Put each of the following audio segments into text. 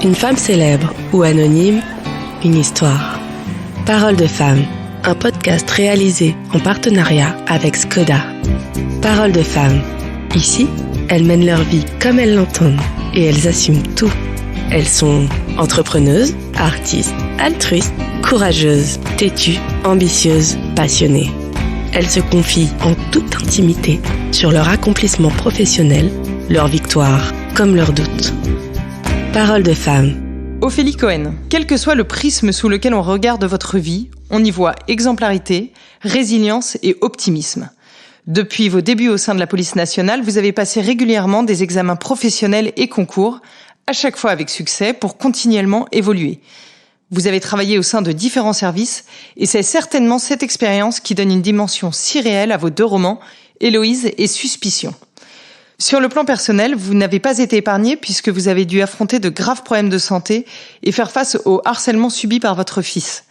Une femme célèbre ou anonyme, une histoire. Parole de femme, un podcast réalisé en partenariat avec Skoda. Parole de femme. Ici, elles mènent leur vie comme elles l'entendent et elles assument tout. Elles sont entrepreneuses, artistes, altruistes, courageuses, têtues, ambitieuses, passionnées. Elles se confient en toute intimité sur leur accomplissement professionnel, leurs victoires comme leurs doutes. Parole de femme. Ophélie Cohen, quel que soit le prisme sous lequel on regarde votre vie, on y voit exemplarité, résilience et optimisme. Depuis vos débuts au sein de la police nationale, vous avez passé régulièrement des examens professionnels et concours, à chaque fois avec succès, pour continuellement évoluer. Vous avez travaillé au sein de différents services et c'est certainement cette expérience qui donne une dimension si réelle à vos deux romans, Héloïse et Suspicion. Sur le plan personnel, vous n'avez pas été épargné puisque vous avez dû affronter de graves problèmes de santé et faire face au harcèlement subi par votre fils.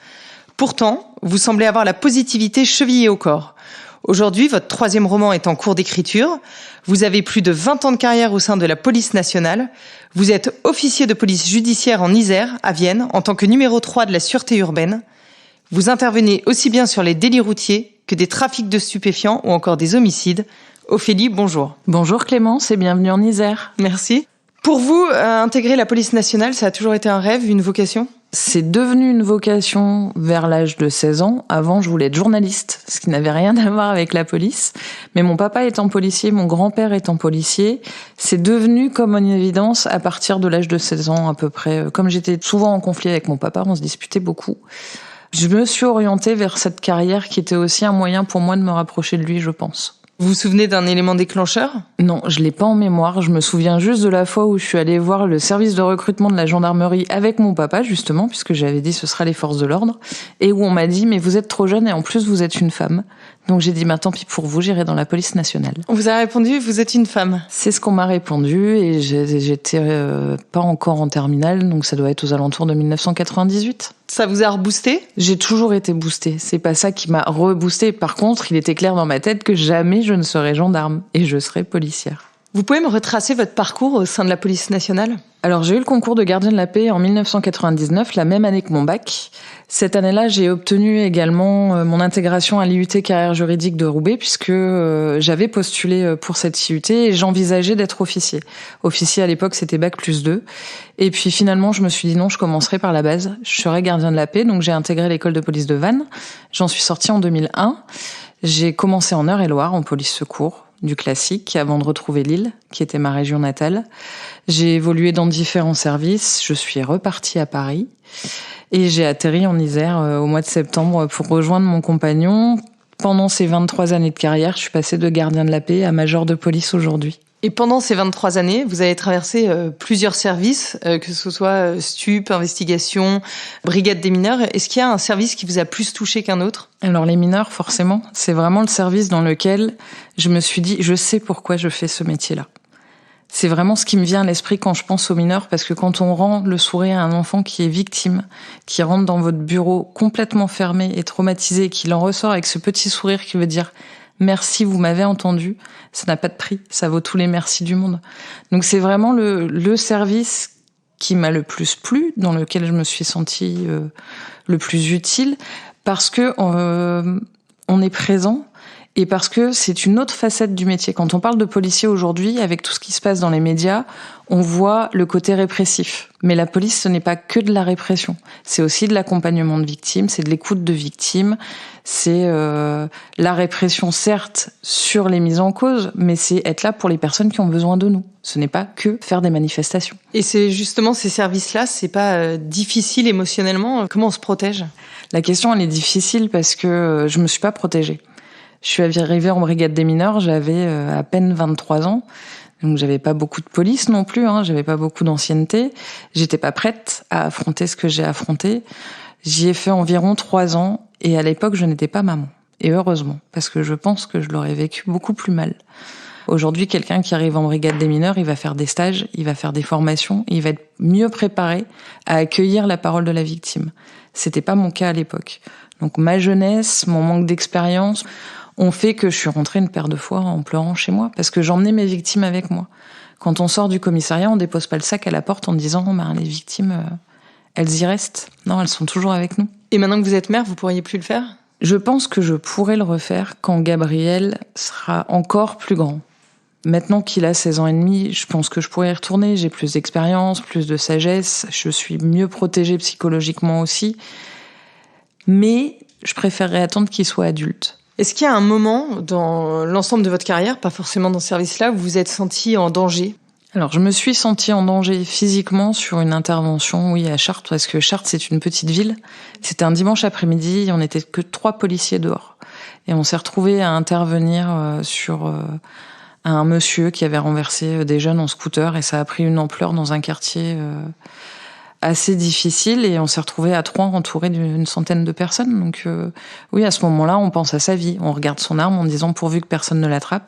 Pourtant, vous semblez avoir la positivité chevillée au corps. Aujourd'hui, votre troisième roman est en cours d'écriture. Vous avez plus de 20 ans de carrière au sein de la police nationale. Vous êtes officier de police judiciaire en Isère, à Vienne, en tant que numéro 3 de la sûreté urbaine. Vous intervenez aussi bien sur les délits routiers que des trafics de stupéfiants ou encore des homicides. Ophélie, bonjour. Bonjour Clémence et bienvenue en Isère. Merci. Pour vous, intégrer la police nationale, ça a toujours été un rêve, une vocation ? C'est devenu une vocation vers l'âge de 16 ans. Avant, je voulais être journaliste, ce qui n'avait rien à voir avec la police. Mais mon papa étant policier, mon grand-père étant policier, c'est devenu comme une évidence à partir de l'âge de 16 ans à peu près. Comme j'étais souvent en conflit avec mon papa, on se disputait beaucoup. Je me suis orientée vers cette carrière qui était aussi un moyen pour moi de me rapprocher de lui, je pense. Vous vous souvenez d'un élément déclencheur ? Non, je l'ai pas en mémoire. Je me souviens juste de la fois où je suis allée voir le service de recrutement de la gendarmerie avec mon papa, justement, puisque j'avais dit ce sera les forces de l'ordre, et où on m'a dit mais vous êtes trop jeune et en plus vous êtes une femme. Donc j'ai dit tant pis pour vous, j'irai dans la police nationale. On vous a répondu vous êtes une femme ? C'est ce qu'on m'a répondu et j'étais pas encore en terminale, donc ça doit être aux alentours de 1998. Ça vous a reboosté ? J'ai toujours été boostée. C'est pas ça qui m'a reboostée. Par contre, il était clair dans ma tête que jamais je ne serai gendarme et je serai policière. Vous pouvez me retracer votre parcours au sein de la police nationale ? Alors, j'ai eu le concours de gardien de la paix en 1999, la même année que mon bac. Cette année-là, j'ai obtenu également mon intégration à l'IUT carrière juridique de Roubaix puisque j'avais postulé pour cette IUT et j'envisageais d'être officier. Officier à l'époque, c'était bac+2. Et puis finalement, je me suis dit non, je commencerai par la base. Je serai gardien de la paix, donc j'ai intégré l'école de police de Vannes. J'en suis sortie en 2001. J'ai commencé en Eure-et-Loire, en police secours, du classique, avant de retrouver Lille, qui était ma région natale. J'ai évolué dans différents services. Je suis repartie à Paris. Et j'ai atterri en Isère au mois de septembre pour rejoindre mon compagnon. Pendant ces 23 années de carrière, je suis passée de gardien de la paix à major de police aujourd'hui. Et pendant ces 23 années, vous avez traversé plusieurs services, que ce soit stup, investigation, brigade des mineurs. Est-ce qu'il y a un service qui vous a plus touché qu'un autre ? Alors les mineurs, forcément, c'est vraiment le service dans lequel je me suis dit, je sais pourquoi je fais ce métier-là. C'est vraiment ce qui me vient à l'esprit quand je pense aux mineurs, parce que quand on rend le sourire à un enfant qui est victime, qui rentre dans votre bureau complètement fermé et traumatisé, qu'il en ressort avec ce petit sourire qui veut dire « merci, vous m'avez entendu », ça n'a pas de prix, ça vaut tous les merci du monde. Donc c'est vraiment le service qui m'a le plus plu, dans lequel je me suis sentie le plus utile, parce que on est présent. Et parce que c'est une autre facette du métier. Quand on parle de policier aujourd'hui, avec tout ce qui se passe dans les médias, on voit le côté répressif. Mais la police, ce n'est pas que de la répression. C'est aussi de l'accompagnement de victimes, c'est de l'écoute de victimes, c'est la répression, certes, sur les mises en cause, mais c'est être là pour les personnes qui ont besoin de nous. Ce n'est pas que faire des manifestations. Et c'est justement ces services-là, c'est pas difficile émotionnellement ? Comment on se protège ? La question, elle est difficile parce que je me suis pas protégée. Je suis arrivée en brigade des mineurs, j'avais à peine 23 ans, donc j'avais pas beaucoup de police non plus, j'avais pas beaucoup d'ancienneté, j'étais pas prête à affronter ce que j'ai affronté. J'y ai fait environ 3 ans et à l'époque je n'étais pas maman. Et heureusement, parce que je pense que je l'aurais vécu beaucoup plus mal. Aujourd'hui, quelqu'un qui arrive en brigade des mineurs, il va faire des stages, il va faire des formations, il va être mieux préparé à accueillir la parole de la victime. C'était pas mon cas à l'époque. Donc ma jeunesse, mon manque d'expérience ont fait que je suis rentrée une paire de fois en pleurant chez moi, parce que j'emmenais mes victimes avec moi. Quand on sort du commissariat, on dépose pas le sac à la porte en disant les victimes, elles y restent. Non, elles sont toujours avec nous. Et maintenant que vous êtes mère, vous pourriez plus le faire ? Je pense que je pourrais le refaire quand Gabriel sera encore plus grand. Maintenant qu'il a 16 ans et demi, je pense que je pourrais y retourner. J'ai plus d'expérience, plus de sagesse. Je suis mieux protégée psychologiquement aussi. Mais je préférerais attendre qu'il soit adulte. Est-ce qu'il y a un moment dans l'ensemble de votre carrière, pas forcément dans ce service-là, où vous vous êtes sentie en danger ? Alors, je me suis sentie en danger physiquement sur une intervention, à Chartres, parce que Chartres, c'est une petite ville. C'était un dimanche après-midi, on n'était que 3 policiers dehors. Et on s'est retrouvés à intervenir sur un monsieur qui avait renversé des jeunes en scooter, et ça a pris une ampleur dans un quartier assez difficile, et on s'est retrouvés à 3 entourés d'une centaine de personnes. Donc à ce moment-là, on pense à sa vie. On regarde son arme en disant pourvu que personne ne l'attrape,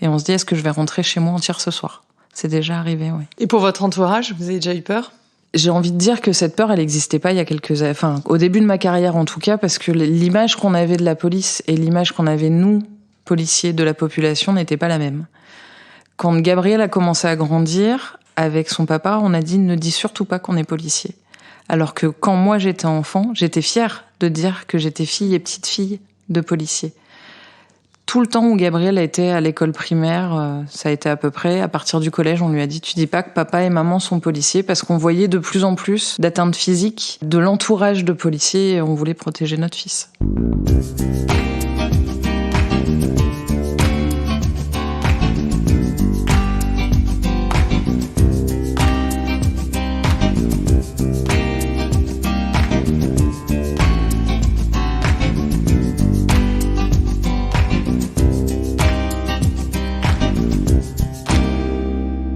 et on se dit est-ce que je vais rentrer chez moi entière ce soir ? C'est déjà arrivé, oui. Et pour votre entourage, vous avez déjà eu peur ? J'ai envie de dire que cette peur, elle n'existait pas il y a quelques années. Enfin, au début de ma carrière, en tout cas, parce que l'image qu'on avait de la police et l'image qu'on avait, nous, policiers, de la population, n'était pas la même. Quand Gabriel a commencé à grandir, avec son papa, on a dit « ne dis surtout pas qu'on est policier ». Alors que quand moi, j'étais enfant, j'étais fière de dire que j'étais fille et petite fille de policier. Tout le temps où Gabriel a été à l'école primaire, ça a été à peu près, à partir du collège, on lui a dit « tu dis pas que papa et maman sont policiers » parce qu'on voyait de plus en plus d'atteintes physiques de l'entourage de policiers et on voulait protéger notre fils.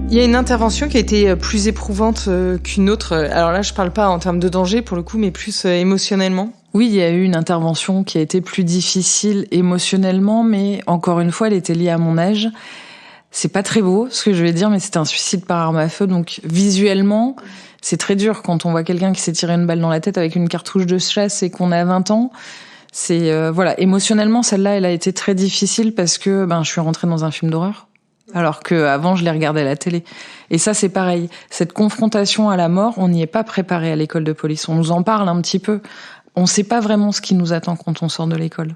Il y a une intervention qui a été plus éprouvante qu'une autre. Alors là, je parle pas en termes de danger pour le coup, mais plus émotionnellement. Oui, il y a eu une intervention qui a été plus difficile émotionnellement, mais encore une fois, elle était liée à mon âge. C'est pas très beau ce que je vais dire, mais c'était un suicide par arme à feu, donc visuellement, c'est très dur quand on voit quelqu'un qui s'est tiré une balle dans la tête avec une cartouche de chasse et qu'on a 20 ans. C'est émotionnellement, celle-là, elle a été très difficile parce que je suis rentrée dans un film d'horreur. Alors qu'avant, je les regardais à la télé. Et ça, c'est pareil. Cette confrontation à la mort, on n'y est pas préparé à l'école de police. On nous en parle un petit peu. On ne sait pas vraiment ce qui nous attend quand on sort de l'école.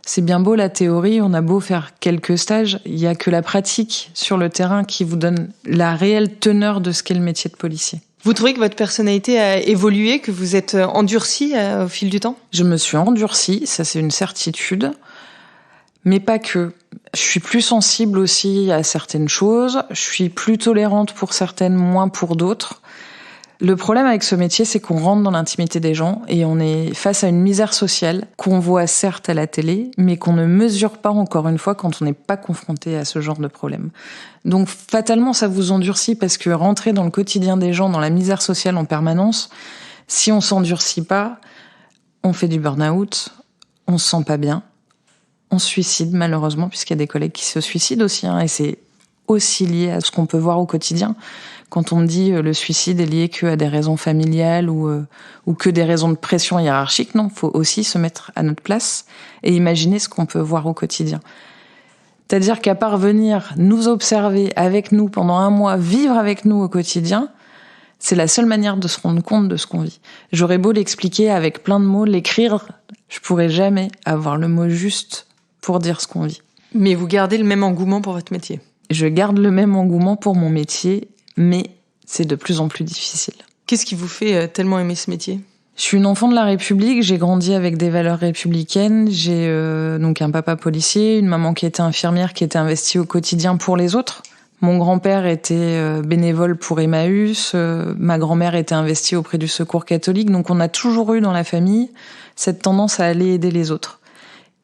C'est bien beau la théorie, on a beau faire quelques stages, il n'y a que la pratique sur le terrain qui vous donne la réelle teneur de ce qu'est le métier de policier. Vous trouvez que votre personnalité a évolué, que vous êtes endurcie au fil du temps ? Je me suis endurcie, ça c'est une certitude. Mais pas que. Je suis plus sensible aussi à certaines choses. Je suis plus tolérante pour certaines, moins pour d'autres. Le problème avec ce métier, c'est qu'on rentre dans l'intimité des gens et on est face à une misère sociale qu'on voit certes à la télé, mais qu'on ne mesure pas encore une fois quand on n'est pas confronté à ce genre de problème. Donc fatalement, ça vous endurcit parce que rentrer dans le quotidien des gens, dans la misère sociale en permanence, si on s'endurcit pas, on fait du burn-out, on se sent pas bien. On se suicide malheureusement, puisqu'il y a des collègues qui se suicident aussi, et c'est aussi lié à ce qu'on peut voir au quotidien. Quand on me dit le suicide est lié qu'à des raisons familiales ou que des raisons de pression hiérarchique, non, il faut aussi se mettre à notre place et imaginer ce qu'on peut voir au quotidien. C'est-à-dire qu'à part venir nous observer avec nous pendant 1 mois, vivre avec nous au quotidien, c'est la seule manière de se rendre compte de ce qu'on vit. J'aurais beau l'expliquer avec plein de mots, l'écrire, je pourrais jamais avoir le mot juste pour dire ce qu'on vit. Mais vous gardez le même engouement pour votre métier ? Je garde le même engouement pour mon métier, mais c'est de plus en plus difficile. Qu'est-ce qui vous fait tellement aimer ce métier ? Je suis une enfant de la République, j'ai grandi avec des valeurs républicaines, j'ai donc un papa policier, une maman qui était infirmière, qui était investie au quotidien pour les autres. Mon grand-père était bénévole pour Emmaüs, ma grand-mère était investie auprès du Secours catholique, donc on a toujours eu dans la famille cette tendance à aller aider les autres.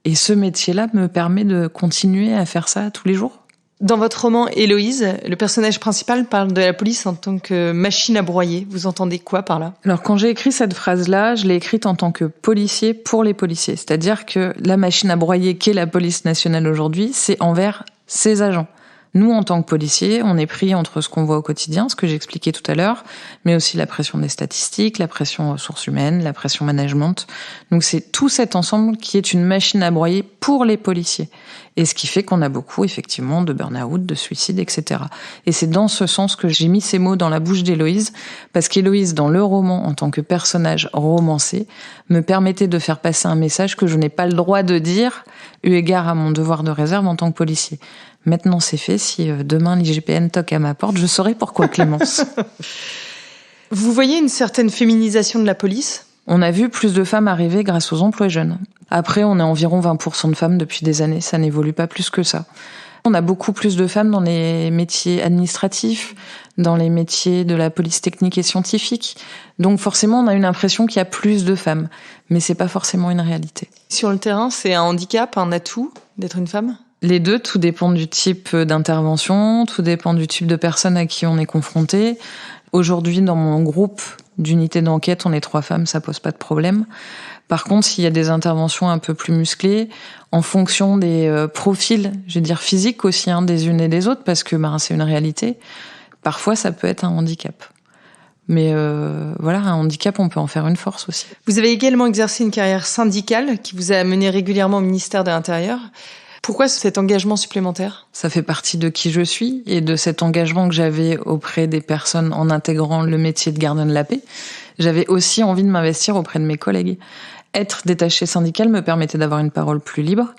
Et ce métier-là me permet de continuer à faire ça tous les jours. Dans votre roman Héloïse, le personnage principal parle de la police en tant que machine à broyer. Vous entendez quoi par là ? Alors quand j'ai écrit cette phrase-là, je l'ai écrite en tant que policier pour les policiers. C'est-à-dire que la machine à broyer qu'est la police nationale aujourd'hui, c'est envers ses agents. Nous, en tant que policiers, on est pris entre ce qu'on voit au quotidien, ce que j'expliquais tout à l'heure, mais aussi la pression des statistiques, la pression ressources humaines, la pression management. Donc c'est tout cet ensemble qui est une machine à broyer pour les policiers. Et ce qui fait qu'on a beaucoup, effectivement, de burn-out, de suicides, etc. Et c'est dans ce sens que j'ai mis ces mots dans la bouche d'Héloïse, parce qu'Héloïse, dans le roman, en tant que personnage romancé, me permettait de faire passer un message que je n'ai pas le droit de dire, eu égard à mon devoir de réserve en tant que policier. Maintenant, c'est fait. Si demain l'IGPN toque à ma porte, je saurai pourquoi, Clémence. Vous voyez une certaine féminisation de la police ? On a vu plus de femmes arriver grâce aux emplois jeunes. Après, on est environ 20% de femmes depuis des années. Ça n'évolue pas plus que ça. On a beaucoup plus de femmes dans les métiers administratifs, dans les métiers de la police technique et scientifique. Donc forcément, on a une impression qu'il y a plus de femmes. Mais c'est pas forcément une réalité. Sur le terrain, c'est un handicap, un atout d'être une femme ? Les deux, tout dépend du type d'intervention, tout dépend du type de personne à qui on est confronté. Aujourd'hui, dans mon groupe d'unités d'enquête, on est 3 femmes, ça pose pas de problème. Par contre, s'il y a des interventions un peu plus musclées, en fonction des profils, je veux dire physiques aussi, des unes et des autres, parce que c'est une réalité, parfois ça peut être un handicap. Mais voilà, un handicap, on peut en faire une force aussi. Vous avez également exercé une carrière syndicale qui vous a amené régulièrement au ministère de l'Intérieur. Pourquoi cet engagement supplémentaire ? Ça fait partie de qui je suis et de cet engagement que j'avais auprès des personnes en intégrant le métier de gardien de la paix. J'avais aussi envie de m'investir auprès de mes collègues. Être détaché syndical me permettait d'avoir une parole plus libre.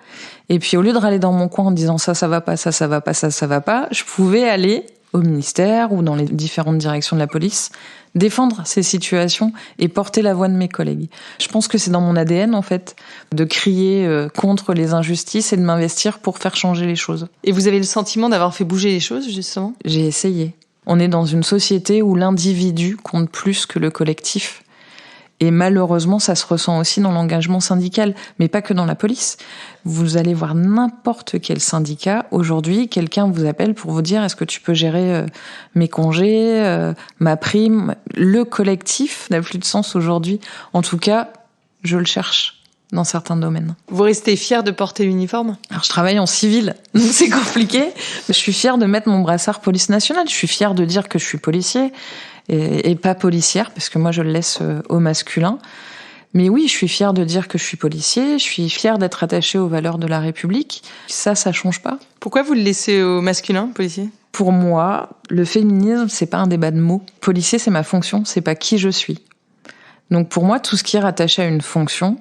Et puis au lieu de râler dans mon coin en disant ça va pas, ça va pas, ça va pas, je pouvais aller au ministère ou dans les différentes directions de la police, défendre ces situations et porter la voix de mes collègues. Je pense que c'est dans mon ADN, en fait, de crier contre les injustices et de m'investir pour faire changer les choses. Et vous avez le sentiment d'avoir fait bouger les choses, justement ? J'ai essayé. On est dans une société où l'individu compte plus que le collectif. Et malheureusement, ça se ressent aussi dans l'engagement syndical, mais pas que dans la police. Vous allez voir n'importe quel syndicat. Aujourd'hui, quelqu'un vous appelle pour vous dire « Est-ce que tu peux gérer mes congés, ma prime ?» Le collectif n'a plus de sens aujourd'hui. En tout cas, je le cherche dans certains domaines. Vous restez fière de porter l'uniforme ? Alors, je travaille en civil, donc c'est compliqué. Je suis fière de mettre mon brassard police nationale. Je suis fière de dire que je suis policier et pas policière, parce que moi, je le laisse au masculin. Mais oui, je suis fière de dire que je suis policier. Je suis fière d'être attachée aux valeurs de la République. Ça change pas. Pourquoi vous le laissez au masculin, policier ? Pour moi, le féminisme, c'est pas un débat de mots. Policier, c'est ma fonction, c'est pas qui je suis. Donc pour moi, tout ce qui est rattaché à une fonction,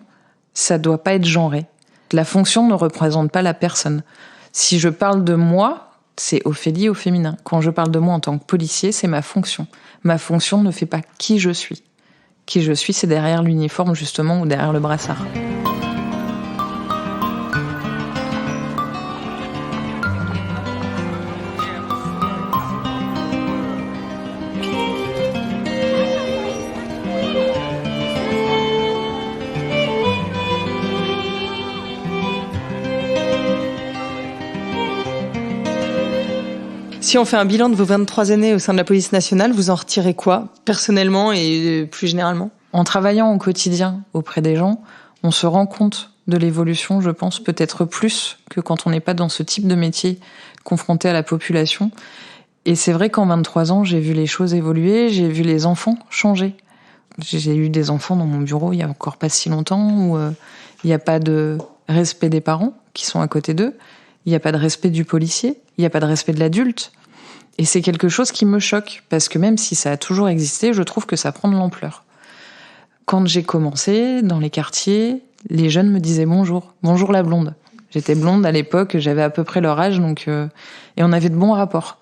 ça doit pas être genré. La fonction ne représente pas la personne. Si je parle de moi, c'est Ophélie au féminin. Quand je parle de moi en tant que policier, c'est ma fonction. Ma fonction ne fait pas qui je suis. Qui je suis, c'est derrière l'uniforme, justement, ou derrière le brassard. Si on fait un bilan de vos 23 années au sein de la police nationale, vous en retirez quoi, personnellement et plus généralement ? En travaillant au quotidien auprès des gens, on se rend compte de l'évolution, je pense, peut-être plus que quand on n'est pas dans ce type de métier confronté à la population. Et c'est vrai qu'en 23 ans, j'ai vu les choses évoluer, j'ai vu les enfants changer. J'ai eu des enfants dans mon bureau il y a encore pas si longtemps où il n'y a pas de respect des parents qui sont à côté d'eux, il n'y a pas de respect du policier, il n'y a pas de respect de l'adulte. Et c'est quelque chose qui me choque, parce que même si ça a toujours existé, je trouve que ça prend de l'ampleur. Quand j'ai commencé, dans les quartiers, les jeunes me disaient bonjour. Bonjour la blonde. J'étais blonde à l'époque, j'avais à peu près leur âge, et on avait de bons rapports.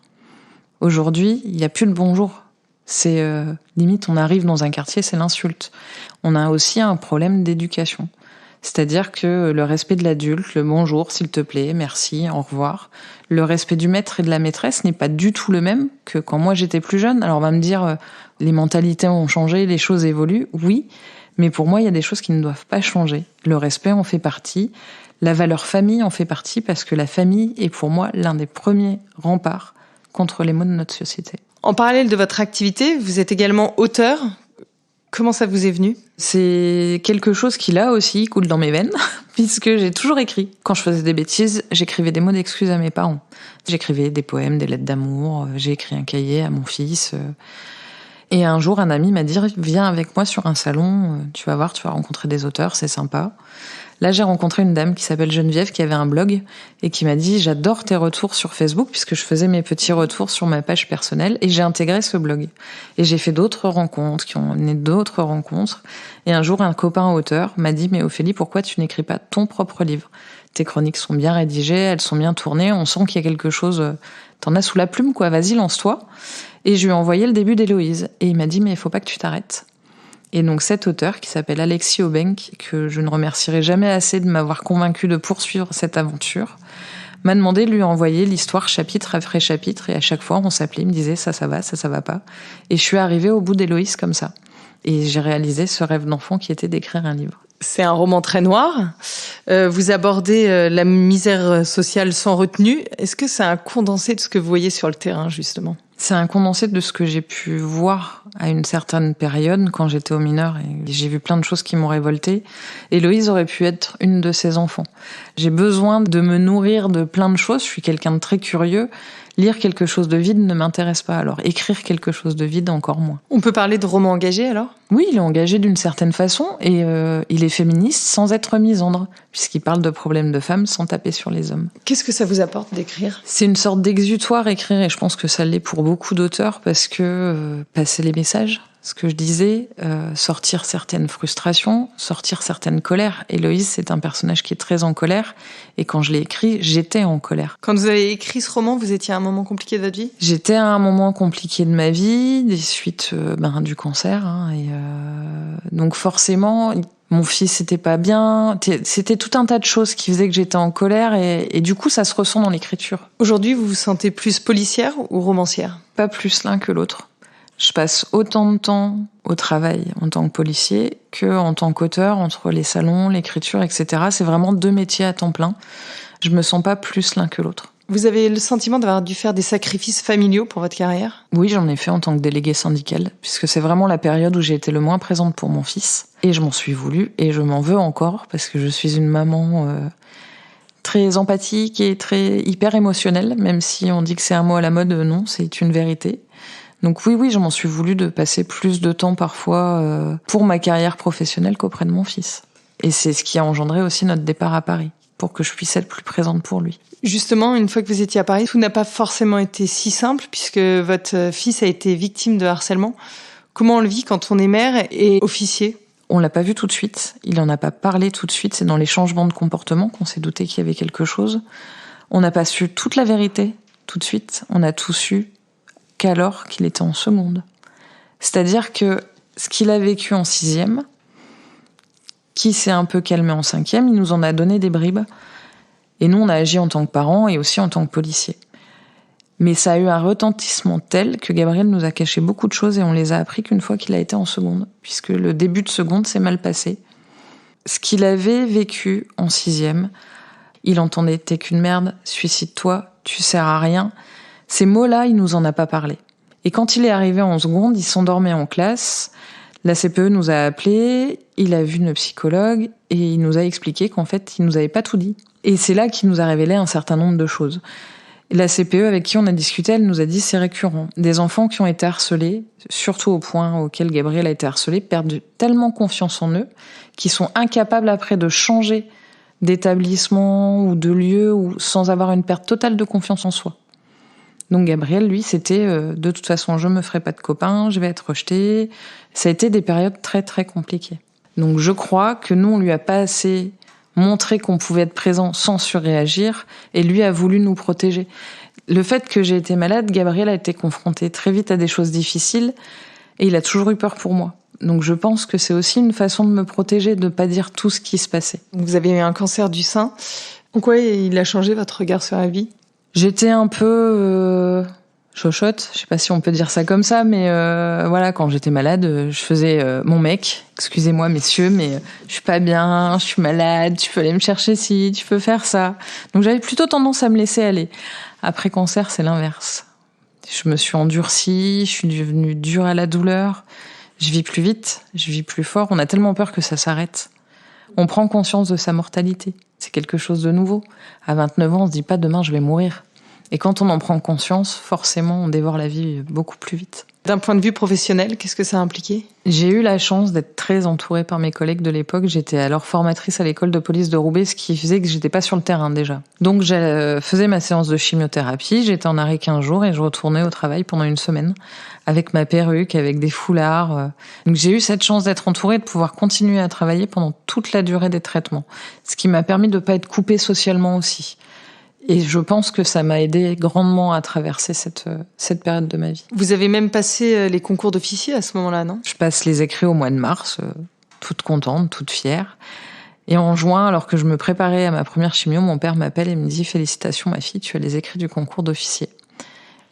Aujourd'hui, il n'y a plus de bonjour. C'est limite, on arrive dans un quartier, c'est l'insulte. On a aussi un problème d'éducation. C'est-à-dire que le respect de l'adulte, le bonjour, s'il te plaît, merci, au revoir. Le respect du maître et de la maîtresse n'est pas du tout le même que quand moi j'étais plus jeune. Alors on va me dire, les mentalités ont changé, les choses évoluent, oui. Mais pour moi, il y a des choses qui ne doivent pas changer. Le respect en fait partie. La valeur famille en fait partie, parce que la famille est pour moi l'un des premiers remparts contre les maux de notre société. En parallèle de votre activité, vous êtes également auteur. Comment ça vous est venu ? C'est quelque chose qui, là aussi, coule dans mes veines, puisque j'ai toujours écrit. Quand je faisais des bêtises, j'écrivais des mots d'excuses à mes parents. J'écrivais des poèmes, des lettres d'amour, j'ai écrit un cahier à mon fils. Et un jour, un ami m'a dit « Viens avec moi sur un salon, tu vas voir, tu vas rencontrer des auteurs, c'est sympa ». Là, j'ai rencontré une dame qui s'appelle Geneviève, qui avait un blog et qui m'a dit « J'adore tes retours sur Facebook » puisque je faisais mes petits retours sur ma page personnelle et j'ai intégré ce blog. Et j'ai fait d'autres rencontres qui ont mené d'autres rencontres. Et un jour, un copain auteur m'a dit « Mais Ophélie, pourquoi tu n'écris pas ton propre livre ? Tes chroniques sont bien rédigées, elles sont bien tournées, on sent qu'il y a quelque chose... T'en as sous la plume, quoi, vas-y, lance-toi ». Et je lui ai envoyé le début d'Héloïse. Et il m'a dit « Mais il faut pas que tu t'arrêtes ». Et donc cet auteur, qui s'appelle Alexis Aubenque, que je ne remercierai jamais assez de m'avoir convaincu de poursuivre cette aventure, m'a demandé de lui envoyer l'histoire chapitre après chapitre. Et à chaque fois, on s'appelait, il me disait ça va pas. Et je suis arrivée au bout d'Héloïse comme ça. Et j'ai réalisé ce rêve d'enfant qui était d'écrire un livre. C'est un roman très noir. Vous abordez la misère sociale sans retenue. Est-ce que c'est un condensé de ce que vous voyez sur le terrain, justement ? C'est un condensé de ce que j'ai pu voir à une certaine période quand j'étais au mineur et j'ai vu plein de choses qui m'ont révoltée. Héloïse aurait pu être une de ces enfants. J'ai besoin de me nourrir de plein de choses. Je suis quelqu'un de très curieux. Lire quelque chose de vide ne m'intéresse pas. Alors écrire quelque chose de vide encore moins. On peut parler de roman engagé alors ? Oui, il est engagé d'une certaine façon et il est féministe sans être misandre, puisqu'il parle de problèmes de femmes sans taper sur les hommes. Qu'est-ce que ça vous apporte d'écrire ? C'est une sorte d'exutoire écrire et je pense que ça l'est pour beaucoup d'auteurs parce que passer les messages, ce que je disais, sortir certaines frustrations, sortir certaines colères. Héloïse, c'est un personnage qui est très en colère et quand je l'ai écrit, j'étais en colère. Quand vous avez écrit ce roman, vous étiez à un moment compliqué de votre vie ? J'étais à un moment compliqué de ma vie, des suites du cancer. Donc forcément, mon fils n'était pas bien. C'était tout un tas de choses qui faisaient que j'étais en colère et du coup, ça se ressent dans l'écriture. Aujourd'hui, vous vous sentez plus policière ou romancière ? Pas plus l'un que l'autre. Je passe autant de temps au travail en tant que policier qu'en tant qu'auteur, entre les salons, l'écriture, etc. C'est vraiment 2 métiers à temps plein. Je me sens pas plus l'un que l'autre. Vous avez le sentiment d'avoir dû faire des sacrifices familiaux pour votre carrière ? Oui, j'en ai fait en tant que déléguée syndicale, puisque c'est vraiment la période où j'ai été le moins présente pour mon fils. Et je m'en suis voulu, et je m'en veux encore, parce que je suis une maman très empathique et très hyper émotionnelle, même si on dit que c'est un mot à la mode, non, c'est une vérité. Donc oui, je m'en suis voulu de passer plus de temps parfois pour ma carrière professionnelle qu'auprès de mon fils. Et c'est ce qui a engendré aussi notre départ à Paris, pour que je puisse être plus présente pour lui. Justement, une fois que vous étiez à Paris, tout n'a pas forcément été si simple, puisque votre fils a été victime de harcèlement. Comment on le vit quand on est mère et officier ? On l'a pas vu tout de suite, il en a pas parlé tout de suite, c'est dans les changements de comportement qu'on s'est douté qu'il y avait quelque chose. On n'a pas su toute la vérité tout de suite, on a tout su qu'alors qu'il était en seconde. C'est-à-dire que ce qu'il a vécu en 6e, qui s'est un peu calmé en 5e, il nous en a donné des bribes. Et nous, on a agi en tant que parents et aussi en tant que policiers. Mais ça a eu un retentissement tel que Gabriel nous a caché beaucoup de choses et on les a appris qu'une fois qu'il a été en seconde, puisque le début de seconde s'est mal passé. Ce qu'il avait vécu en 6e, il entendait « t'es qu'une merde, suicide-toi, tu sers à rien ». Ces mots-là, il nous en a pas parlé. Et quand il est arrivé en seconde, il s'endormait en classe. La CPE nous a appelés, il a vu une psychologue et il nous a expliqué qu'en fait, il nous avait pas tout dit. Et c'est là qu'il nous a révélé un certain nombre de choses. La CPE avec qui on a discuté, elle nous a dit c'est récurrent. Des enfants qui ont été harcelés, surtout au point auquel Gabriel a été harcelé, perdent tellement confiance en eux qu'ils sont incapables après de changer d'établissement ou de lieu ou sans avoir une perte totale de confiance en soi. Donc Gabriel, lui, c'était de toute façon, je me ferai pas de copains, je vais être rejeté. Ça a été des périodes très très compliquées. Donc je crois que nous, on lui a pas assez montré qu'on pouvait être présent sans surréagir, et lui a voulu nous protéger. Le fait que j'ai été malade, Gabriel a été confronté très vite à des choses difficiles, et il a toujours eu peur pour moi. Donc je pense que c'est aussi une façon de me protéger, de pas dire tout ce qui se passait. Vous avez eu un cancer du sein. En quoi il a changé votre regard sur la vie ? J'étais un peu chochotte, je sais pas si on peut dire ça comme ça, mais voilà, quand j'étais malade, je faisais mon mec, excusez-moi messieurs, mais je suis pas bien, je suis malade, tu peux aller me chercher ci, tu peux faire ça. Donc j'avais plutôt tendance à me laisser aller. Après cancer, c'est l'inverse. Je me suis endurcie, je suis devenue dure à la douleur, Je vis plus vite, je vis plus fort. On a tellement peur que ça s'arrête. On prend conscience de sa mortalité. C'est quelque chose de nouveau. À 29 ans, on se dit pas demain je vais mourir. Et quand on en prend conscience, forcément, on dévore la vie beaucoup plus vite. D'un point de vue professionnel, qu'est-ce que ça a impliqué ? J'ai eu la chance d'être très entourée par mes collègues de l'époque. J'étais alors formatrice à l'école de police de Roubaix, ce qui faisait que j'étais pas sur le terrain déjà. Donc je faisais ma séance de chimiothérapie, j'étais en arrêt 15 jours et je retournais au travail pendant une semaine avec ma perruque, avec des foulards. Donc j'ai eu cette chance d'être entourée, de pouvoir continuer à travailler pendant toute la durée des traitements. Ce qui m'a permis de pas être coupée socialement aussi. Et je pense que ça m'a aidé grandement à traverser cette période de ma vie. Vous avez même passé les concours d'officier à ce moment-là, non ? Je passe les écrits au mois de mars, toute contente, toute fière. Et en juin, alors que je me préparais à ma première chimio, mon père m'appelle et me dit « Félicitations ma fille, tu as les écrits du concours d'officier ».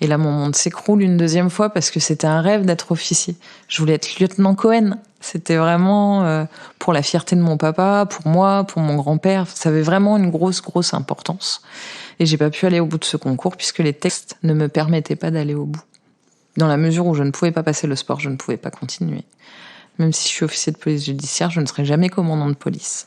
Et là, mon monde s'écroule une deuxième fois parce que c'était un rêve d'être officier. Je voulais être lieutenant Cohen. C'était vraiment pour la fierté de mon papa, pour moi, pour mon grand-père. Ça avait vraiment une grosse importance. Et j'ai pas pu aller au bout de ce concours puisque les textes ne me permettaient pas d'aller au bout. Dans la mesure où je ne pouvais pas passer le sport, je ne pouvais pas continuer. Même si je suis officier de police judiciaire, je ne serai jamais commandant de police.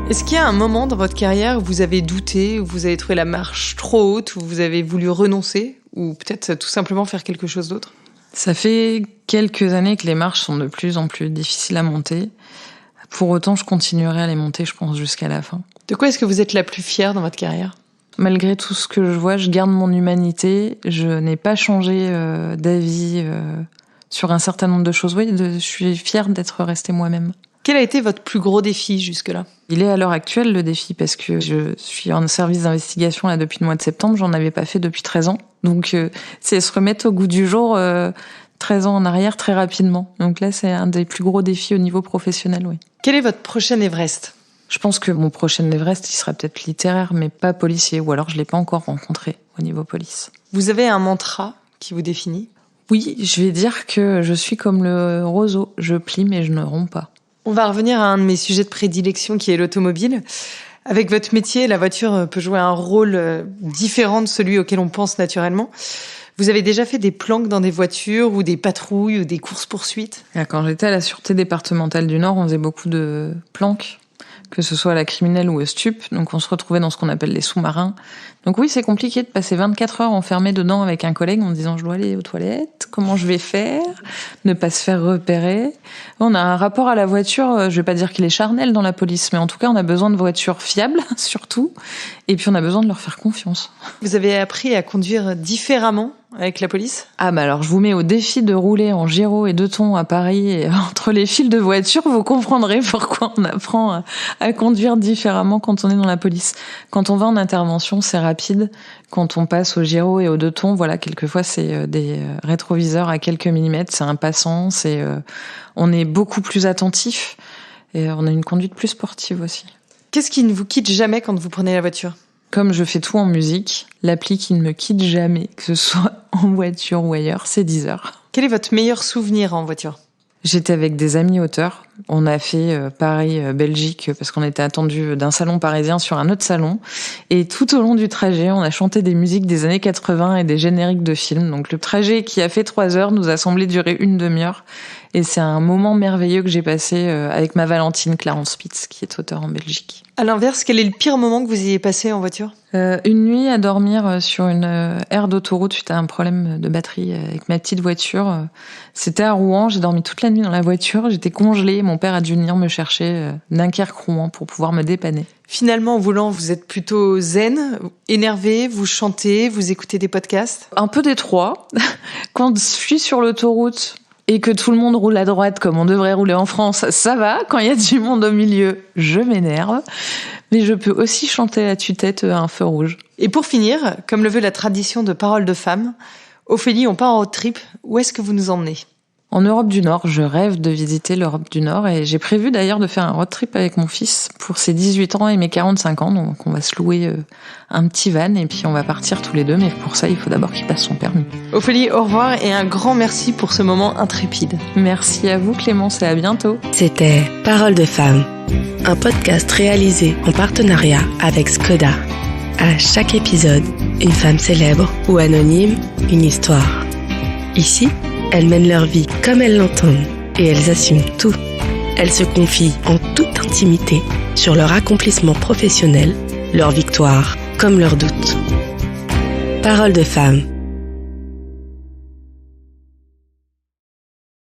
Est-ce qu'il y a un moment dans votre carrière où vous avez douté, où vous avez trouvé la marche trop haute, où vous avez voulu renoncer, ou peut-être tout simplement faire quelque chose d'autre ? Ça fait quelques années que les marches sont de plus en plus difficiles à monter. Pour autant, je continuerai à les monter, je pense, jusqu'à la fin. De quoi est-ce que vous êtes la plus fière dans votre carrière ? Malgré tout ce que je vois, je garde mon humanité. Je n'ai pas changé d'avis sur un certain nombre de choses. Oui, je suis fière d'être restée moi-même. Quel a été votre plus gros défi jusque-là ? Il est à l'heure actuelle le défi parce que je suis en service d'investigation là depuis le mois de septembre. J'en avais pas fait depuis 13 ans. Donc c'est se remettre au goût du jour 13 ans en arrière très rapidement. Donc là, c'est un des plus gros défis au niveau professionnel, oui. Quel est votre prochain Everest ? Je pense que mon prochain Everest, il sera peut-être littéraire, mais pas policier. Ou alors je l'ai pas encore rencontré au niveau police. Vous avez un mantra qui vous définit ? Oui, je vais dire que je suis comme le roseau. Je plie mais je ne romps pas. On va revenir à un de mes sujets de prédilection qui est l'automobile. Avec votre métier, la voiture peut jouer un rôle différent de celui auquel on pense naturellement. Vous avez déjà fait des planques dans des voitures ou des patrouilles ou des courses-poursuites ? Quand j'étais à la Sûreté départementale du Nord, on faisait beaucoup de planques, que ce soit à la criminelle ou au stup. Donc on se retrouvait dans ce qu'on appelle les sous-marins. Donc oui, c'est compliqué de passer 24 heures enfermé dedans avec un collègue en disant « je dois aller aux toilettes, comment je vais faire ?» Ne pas se faire repérer. On a un rapport à la voiture, je vais pas dire qu'il est charnel dans la police, mais en tout cas on a besoin de voitures fiables, surtout. Et puis on a besoin de leur faire confiance. Vous avez appris à conduire différemment avec la police ? Alors je vous mets au défi de rouler en gyro et 2 tons à Paris et entre les files de voitures, vous comprendrez pourquoi on apprend à conduire différemment quand on est dans la police. Quand on va en intervention, c'est rapide. Quand on passe au gyro et aux 2 tons, voilà, quelquefois c'est des rétroviseurs à quelques millimètres, c'est un passant, on est beaucoup plus attentif et on a une conduite plus sportive aussi. Qu'est-ce qui ne vous quitte jamais quand vous prenez la voiture ? Comme je fais tout en musique, l'appli qui ne me quitte jamais, que ce soit en voiture ou ailleurs, c'est Deezer. Quel est votre meilleur souvenir en voiture ? J'étais avec des amis auteurs. On a fait Paris-Belgique parce qu'on était attendu d'un salon parisien sur un autre salon. Et tout au long du trajet, on a chanté des musiques des années 80 et des génériques de films. Donc le trajet qui a fait 3 heures nous a semblé durer une demi-heure. Et c'est un moment merveilleux que j'ai passé avec ma Valentine Clarence Spitz, qui est auteure en Belgique. À l'inverse, quel est le pire moment que vous ayez passé en voiture ? Une nuit à dormir sur une aire d'autoroute suite à un problème de batterie avec ma petite voiture. C'était à Rouen, j'ai dormi toute la nuit dans la voiture, j'étais congelée, mon père a dû venir me chercher Dunkerque-Rouen pour pouvoir me dépanner. Finalement, au volant, vous êtes plutôt zen, énervé, vous chantez, vous écoutez des podcasts ? Un peu des trois. Quand je suis sur l'autoroute et que tout le monde roule à droite comme on devrait rouler en France, ça va. Quand il y a du monde au milieu, je m'énerve. Mais je peux aussi chanter à tue-tête à un feu rouge. Et pour finir, comme le veut la tradition de Parole de Femme, Ophélie, on part en road trip. Où est-ce que vous nous emmenez ? en Europe du Nord. Je rêve de visiter l'Europe du Nord et j'ai prévu d'ailleurs de faire un road trip avec mon fils pour ses 18 ans et mes 45 ans. Donc on va se louer un petit van et puis on va partir tous les deux. Mais pour ça, il faut d'abord qu'il passe son permis. Ophélie, au revoir et un grand merci pour ce moment intrépide. Merci à vous Clémence et à bientôt. C'était Parole de femme, un podcast réalisé en partenariat avec Skoda. À chaque épisode, une femme célèbre ou anonyme, une histoire. Ici, elles mènent leur vie comme elles l'entendent et elles assument tout. Elles se confient en toute intimité sur leur accomplissement professionnel, leurs victoires comme leurs doutes. Parole de femme.